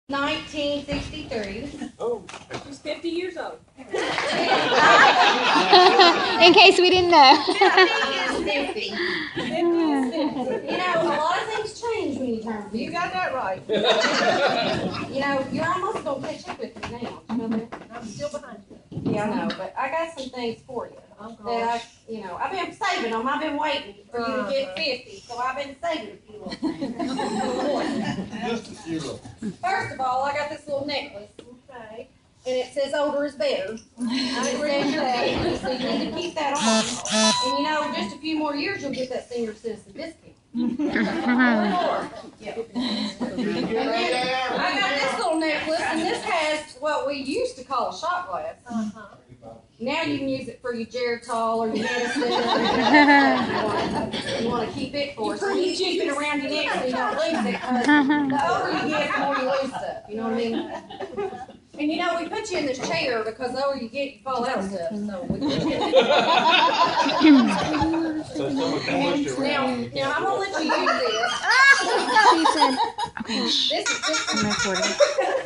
1963. Oh, she's 50 years old. In case we didn't know. 50 is 50. You know, a lot of things change when you turn 50. You got that right. You know, you're almost going to catch up with me now. You know that? I'm still behind you. Yeah, I know, but I got some things for you. That I've been saving them. I've been waiting for you to get 50, so I've been saving a few little things. Just a few of them. First of all, I got this little necklace. Okay. And it says older is better. And it says your age, so you need to keep that on. And you know, just a few more years, you'll get that senior citizen discount. Yeah. I got this little necklace, and this has what we used to call a shot glass. Now you can use it for your Geritol or your medicine. You want to keep it for. So you keep it around your neck so you don't lose it. The older you get, the more you lose stuff. You know what I mean? And you know, we put you in this chair because the older you get, you fall out of stuff. So we put you in this. Now I'm gonna let you use this. This is just.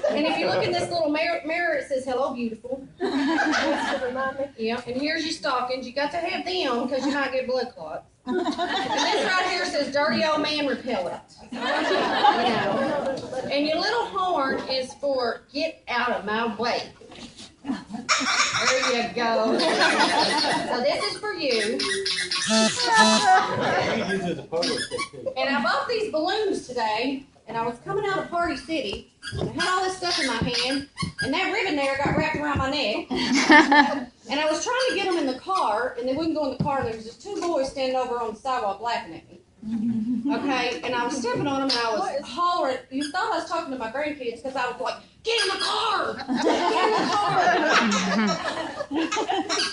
And if you look in this little mirror, it says "Hello, beautiful." Yeah. And here's your stockings. You got to have them because you might get blood clots. And this right here says "Dirty Old Man Repellent." You know. And your little horn is for "Get out of my way." There you go. So this is for you. And I bought these balloons today, and I was coming out of Party City, and I had all this stuff in my hand, and that ribbon there got wrapped around my neck. And I was trying to get them in the car, and they wouldn't go in the car, and there was just two boys standing over on the sidewalk laughing at me. Okay, and I was stepping on them, and I was hollering. You thought I was talking to my grandkids because I was like, "Get in the car! Get in the car!"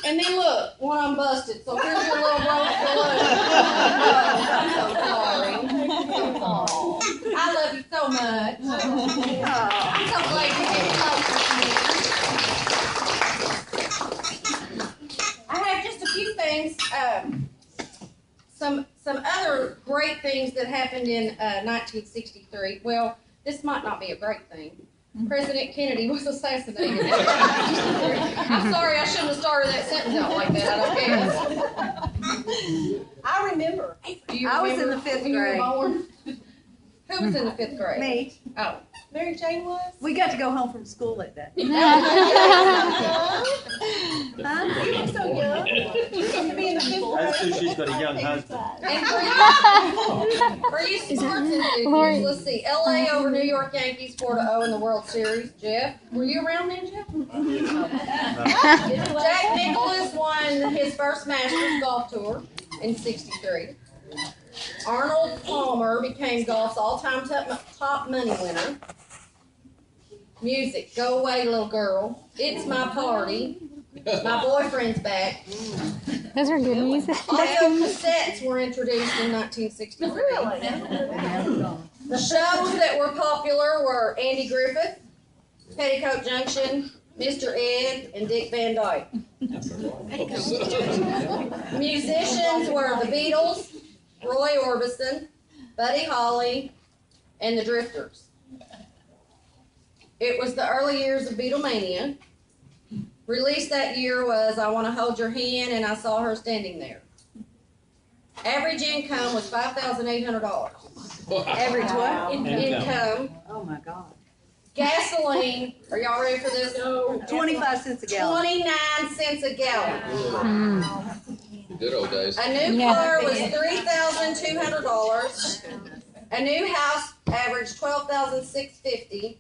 And then look, one of them busted. So here's your little broken balloon. I'm so sorry. I love you so much. I'm so glad you get close to me. I have just a few things. Some other great things that happened in 1963. Well, this might not be a great thing. President Kennedy was assassinated. I'm sorry, I shouldn't have started that sentence out like that. I don't guess. I remember. I was in the 5th grade. Who was in the 5th grade? Me. Oh. Mary Jane was? We got to go home from school that day. Huh? You look so young. You be in the 5th grade. That's because she's got a young husband. And for you sports enthusiasts, let's see. LA over New York Yankees 4-0 in the World Series. Jeff, were you around then, Jeff? Jack Nicklaus won his first Masters golf tour in '63. Arnold Palmer became golf's all-time top money winner. Music, Go Away Little Girl, It's My Party, My Boyfriend's Back. Those are good music. Audio cassettes were introduced in 1963. Really? The shows that were popular were Andy Griffith, Petticoat Junction, Mr. Ed, and Dick Van Dyke. Musicians were the Beatles, Roy Orbison, Buddy Holly, and the Drifters. It was the early years of Beatlemania. Released that year was I Want to Hold Your Hand and I Saw Her Standing There. Average income was $5,800. Average what? Income. Oh my God. Gasoline, are y'all ready for this? 25 cents a gallon. 29 cents a gallon. Good old days. A new car was $3,200. A new house averaged $12,650.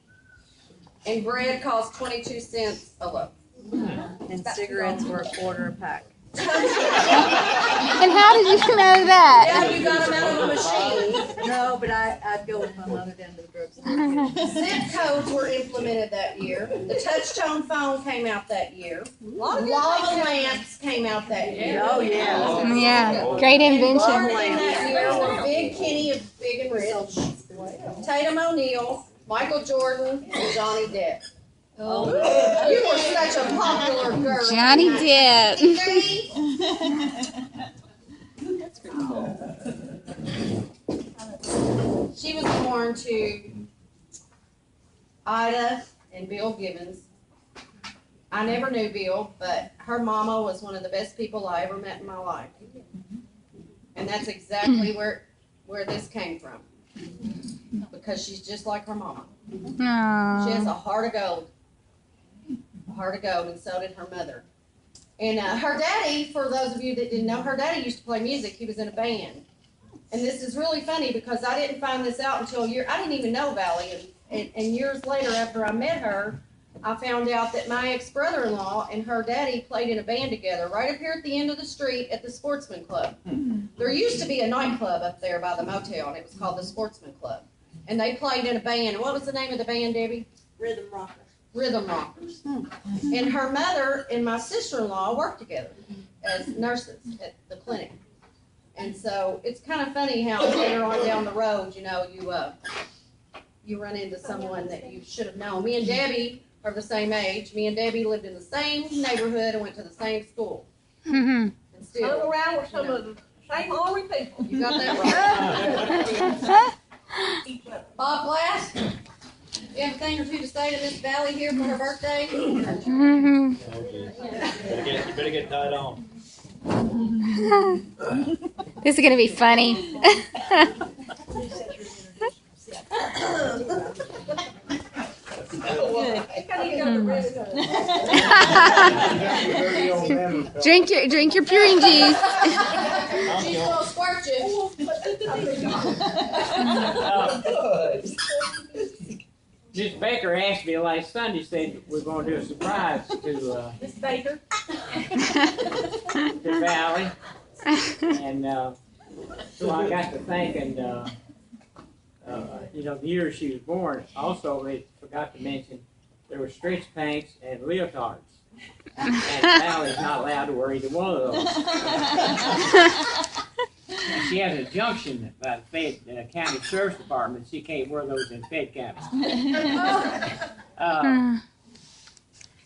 And bread cost 22 cents a loaf. And cigarettes were $1.25 a pack. And how did you know that? Yeah, you got them out of the machine. No, but I'd go with my mother down to the drugstore. Zip codes were implemented that year. The touch-tone phone came out that year. Lava lamps came out that year. Oh, yeah. Yeah, great invention. Gardening that year were Big Kenny of Big and Rich, Tatum O'Neal, Michael Jordan, and Johnny Depp. Oh, you were such a popular girl. Johnny Depp. She was born to Ida and Bill Gibbons. I never knew Bill, but her mama was one of the best people I ever met in my life. And that's exactly where this came from. Because she's just like her mama. She has a heart of gold. A heart of gold, and so did her mother. And her daddy, for those of you that didn't know, her daddy used to play music. He was in a band. And this is really funny because I didn't find this out until I didn't even know Valli. And years later, after I met her, I found out that my ex-brother-in-law and her daddy played in a band together right up here at the end of the street at the Sportsman Club. There used to be a nightclub up there by the motel, and it was called the Sportsman Club. And they played in a band. And what was the name of the band, Debbie? Rhythm Rockers. Rhythm Rockers. And her mother and my sister-in-law worked together as nurses at the clinic. And so it's kind of funny how later on down the road, you know, you run into someone that you should have known. Me and Debbie are the same age. Me and Debbie lived in the same neighborhood and went to the same school. And Hung still, around with some of the same hungry people. you got that right. Bob Glass, you have a thing or two to say to Miss Valli here for her birthday? You better get tied on. This is gonna be funny. drink your purine juice. She's gonna squirt you. Miss Baker asked me last Sunday, said we're going to do a surprise to Miss Baker. Valli, and so I got to thinking, you know, the year she was born. Also, they forgot to mention there were stretch pants and leotards, and Valli's not allowed to wear either one of those. She has a junction by the Fed County Sheriff's Department. She can't wear those in Fed County.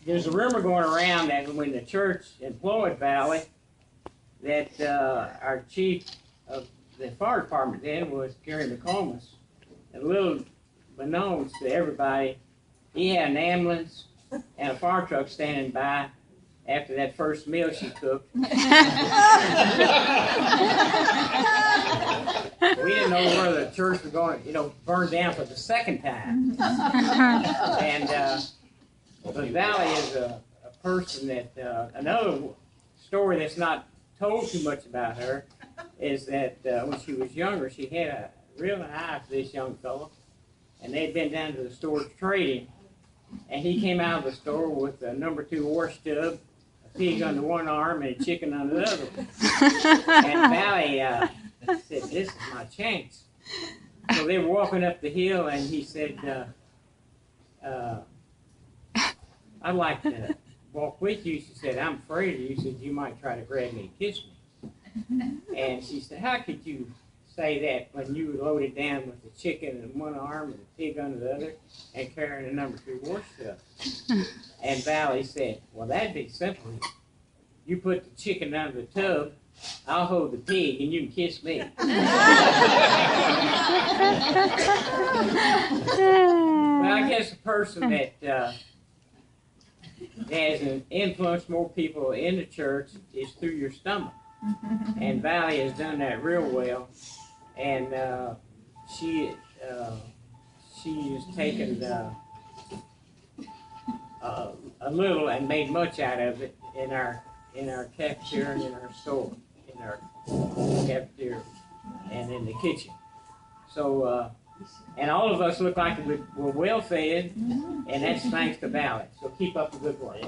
There's a rumor going around that when the church employed Valli, that our chief of the fire department then was Gary McComas. And little beknownst to everybody, he had an ambulance and a fire truck standing by after that first meal she cooked. We didn't know whether the church was going to, you know, burn down for the second time. And but Valli is a person that, another story that's not told too much about her is that when she was younger, she had a real eye for this young fellow. And they'd been down to the store trading. And he came out of the store with a number 2 wash tub, a pig under one arm, and a chicken under the other. And Valli said, "This is my chance." So they were walking up the hill, and he said, "I'd like to walk with you." She said, "I'm afraid of you." He said, "You might try to grab me and kiss me." And she said, "How could you say that when you were loaded down with the chicken in one arm and the pig under the other and carrying a number 2 wash tub?" And Valli said, "Well, that'd be simple. You put the chicken under the tub, I'll hold the pig, and you can kiss me." But I guess a person that has influenced more people in the church is through your stomach. And Valli has done that real well. And she has taken a little and made much out of it in our cafeteria and in our store, in our cafeteria and in the kitchen. So, and all of us look like we're well fed, and that's thanks to Valli. So keep up the good work.